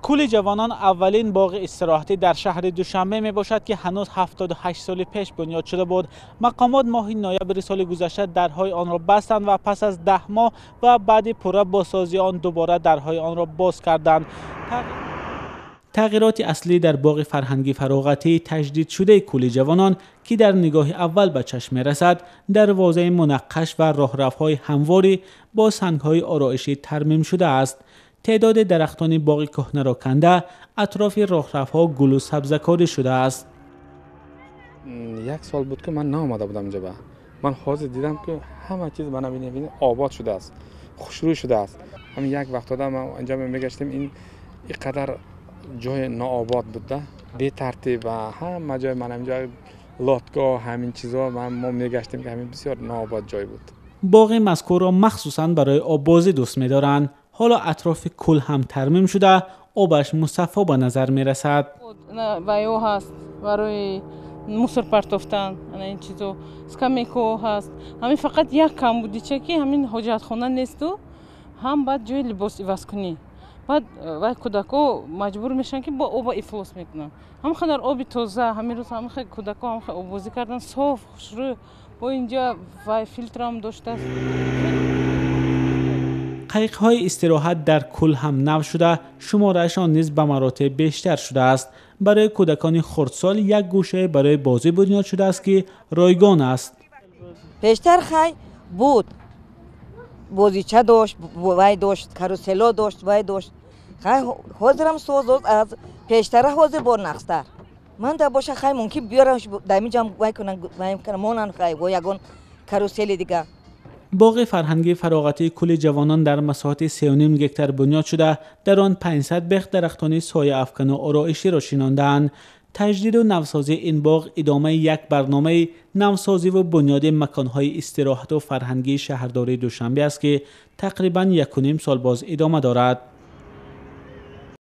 کولی جوانان اولین باغ استراحتی در شهر دوشنبه می باشد که هنوز 78 سال پیش بنیاد شده بود. مقامات ماه نوامبر سال گذشته درهای آن را بستند و پس از 10 ماه و بعد پوره بازسازی آن دوباره درهای آن را باز کردند. تغییرات اصلی در باغ فرهنگی فراغتی تجدید شده کولی جوانان که در نگاه اول به چشم رسد، دروازه منقش و راهرف‌های همواری با سنگ‌های آرایشی ترمیم شده است. تعداد درختان باغ کهنه را کنده، اطراف راهرف‌ها گل و سبزکاری شده است. یک سال بود که من نآمده بودم اینجا. من حاضر دیدم که همه چیز من ببینم آباد شده است، خوشروی شده است. همین یک وقت ما اینجا میگشتیم این اینقدر جای ناآباد بوده، بی ترتیب و همه جای من اینجا لاتگاه همین چیزا ما میگشتیم که همین بسیار ناآباد جای بود. باغ مذکور را مخصوصاً برای آببازی دوست می‌دارند. حالا اطراف کل هم ترمیم شده، آبش مصفا به نظر می‌رسد. وایو هست برای موسر پرتافتن، این چیزا اسکامیکو هست. همین فقط یک کمبودیچه که همین حاجت خانه نیست و هم بعد جای لباس عوض کنی. بعد وای کودکا مجبور میشن که با آب افلاس میکنن. هم خنر آب تازه همین روز هم خیلی کودکا هم خیلی آبازی کردن صاف خوشرو. با اینجا وای فیلتر هم داشته است. قایق‌های استراحت در کل هم نو شده، شماره‌شان نیز به مراتب بیشتر شده است. برای کودکان خردسال یک گوشه برای بازی بنیاد شده است که رایگان است. بیشتر خیلی بود. بازیچه داشت، وای داشت، کاروسلا داشت، وای داشت. خیلی حاضرم سوز از پیشتر حاضر با نقصتر. من در باشه خیلی ممکن بیارم دمیجم وای کنن مونن خیلی و یگان کاروسلی دیگه. باغ فرهنگی فراغتی کولی جوانان در مساحت 3.5 هکتار بنیاد شده، در آن 500 بیخ درختان سایه افکن و آرایشی را شیناندند. تجدید و نوسازی این باغ ادامه یک برنامه نوسازی و بنیاد مکانهای استراحت و فرهنگی شهرداری دوشنبه است که تقریباً 1.5 سال باز ادامه دارد.